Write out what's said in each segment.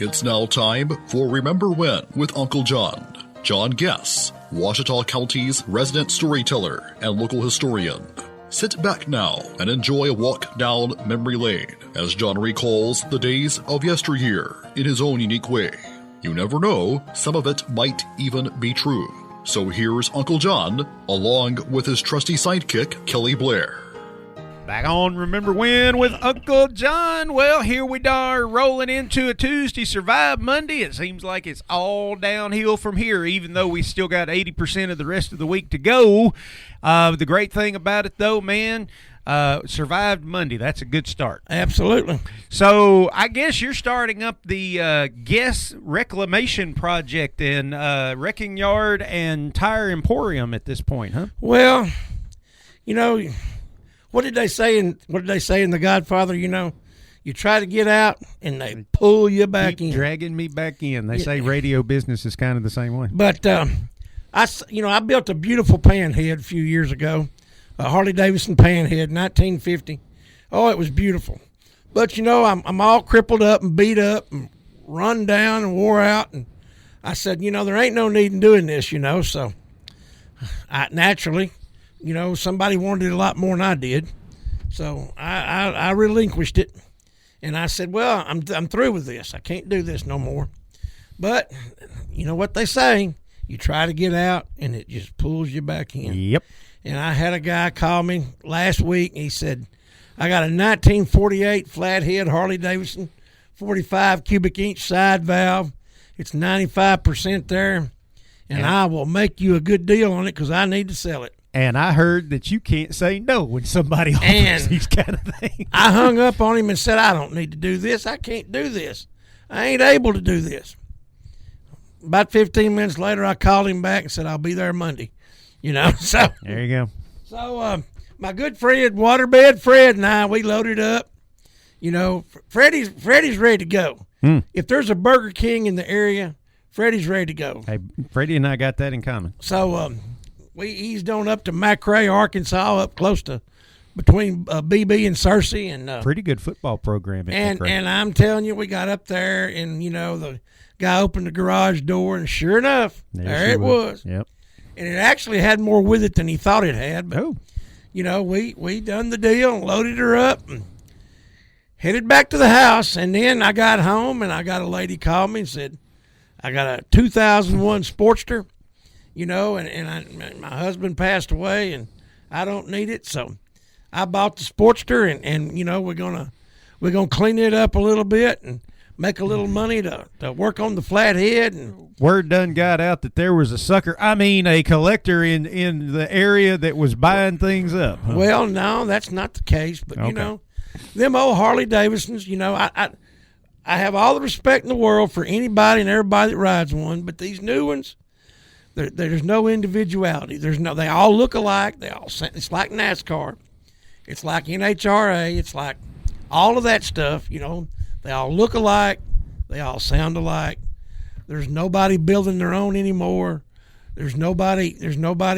It's now time for Remember When with Uncle John. John Guess, Ouachita County's resident storyteller and local historian. Sit back now and enjoy a walk down memory lane as John recalls the days of yesteryear in his own unique way. You never know, some of it might even be true. So here's Uncle John, along with his trusty sidekick, Kelly Blair. Back on Remember When with Uncle John. Well, here we are rolling into a Tuesday Survive Monday. It seems like it's all downhill from here, even though we still got 80% of the rest of the week to go. The great thing about it, though, man, survived Monday. That's a good start. Absolutely. So I guess you're starting up the Guess Reclamation Project in Wrecking Yard and Tire Emporium at this point, huh? Well, you know, what did they say in The Godfather? You know, you try to get out and they pull you back in, dragging me back in. They say radio business is kind of the same way. But I built a beautiful panhead a few years ago, a Harley Davidson panhead, 1950. Oh, it was beautiful. But you know, I'm all crippled up and beat up and run down and wore out. And I said, you know, there ain't no need in doing this, you know. So I naturally, you know, somebody wanted it a lot more than I did. So I relinquished it. And I said, well, I'm through with this. I can't do this no more. But you know what they say, you try to get out and it just pulls you back in. Yep. And I had a guy call me last week and he said, I got a 1948 flathead Harley Davidson, 45 cubic inch side valve. It's 95% there. And I will make you a good deal on it because I need to sell it. And I heard that you can't say no when somebody offers these kind of things. I hung up on him and said, I don't need to do this. I can't do this. I ain't able to do this. About 15 minutes later, I called him back and said, I'll be there Monday. You know, so. There you go. So my good friend, Waterbed Fred and I, we loaded up. You know, Freddie's ready to go. If there's a Burger King in the area, Freddie's ready to go. Hey, Freddie and I got that in common. So, we eased on up to McRae, Arkansas, up close to between BB and Searcy, and pretty good football program. And I'm telling you, we got up there, and you know, the guy opened the garage door, and sure enough, there it was. Yep. And it actually had more with it than he thought it had. But you know, we done the deal, and loaded her up, and headed back to the house. And then I got home, and I got a lady call me and said, I got a 2001 Sportster. You know, and my husband passed away, and I don't need it, so I bought the Sportster, and you know, we're gonna clean it up a little bit and make a little money to work on the flathead. And word done got out that there was a collector in the area that was buying things up. Huh? Well, no, that's not the case, but you know, them old Harley Davidsons. You know, I have all the respect in the world for anybody and everybody that rides one, but these new ones. There's no individuality. They all look alike. It's like NASCAR. It's like NHRA. It's like all of that stuff. You know, they all look alike. They all sound alike. There's nobody building their own anymore. There's nobody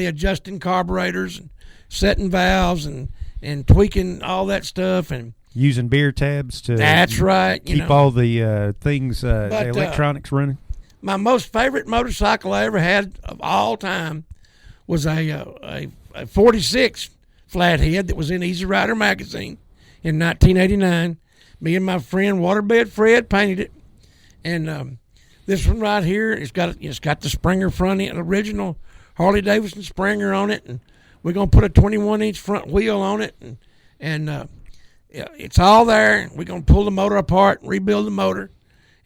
adjusting carburetors and setting valves and tweaking all that stuff and using beer tabs to. That's right. Keep all the things, the electronics running. My most favorite motorcycle I ever had of all time was a 46 flathead that was in Easy Rider magazine in 1989. Me and my friend Waterbed Fred painted it, and this one right here, it's got the Springer front end, original Harley Davidson Springer on it, and we're gonna put a 21-inch front wheel on it, and it's all there. We're gonna pull the motor apart, rebuild the motor,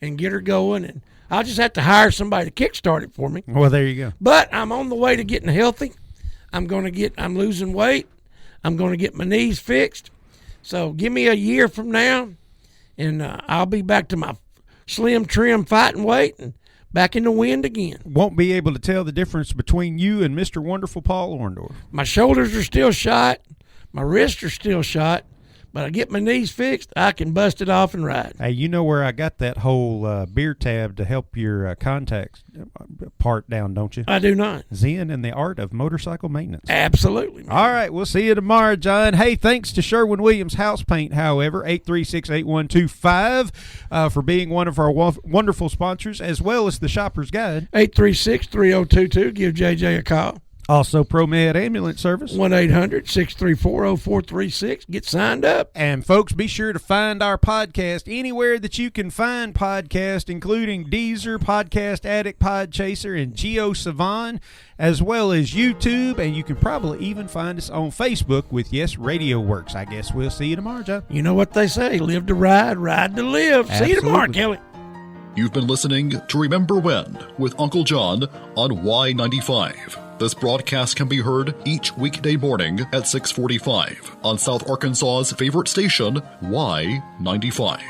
and get her going. And I'll just have to hire somebody to kickstart it for me. Well, there you go. But I'm on the way to getting healthy. I'm losing weight. I'm going to get my knees fixed. So give me a year from now, and I'll be back to my slim, trim, fighting weight and back in the wind again. Won't be able to tell the difference between you and Mr. Wonderful Paul Orndorff. My shoulders are still shot. My wrists are still shot. But I get my knees fixed, I can bust it off and ride. Hey, you know where I got that whole beer tab to help your contacts part down, don't you? I do not. Zen and the Art of Motorcycle Maintenance. Absolutely, man. All right, we'll see you tomorrow, John. Hey, thanks to Sherwin-Williams House Paint, however, 836-8125, for being one of our wonderful sponsors, as well as the Shopper's Guide. 836-3022. Give JJ a call. Also, ProMed Ambulance Service. 1-800-634-0436. Get signed up. And, folks, be sure to find our podcast anywhere that you can find podcasts, including Deezer, Podcast Addict, Podchaser, and JioSaavn, as well as YouTube. And you can probably even find us on Facebook with Yes Radio Works. I guess we'll see you tomorrow, John. You know what they say, live to ride, ride to live. Absolutely. See you tomorrow, Kelly. You've been listening to Remember When with Uncle John on Y95. This broadcast can be heard each weekday morning at 6:45 on South Arkansas's favorite station, Y95.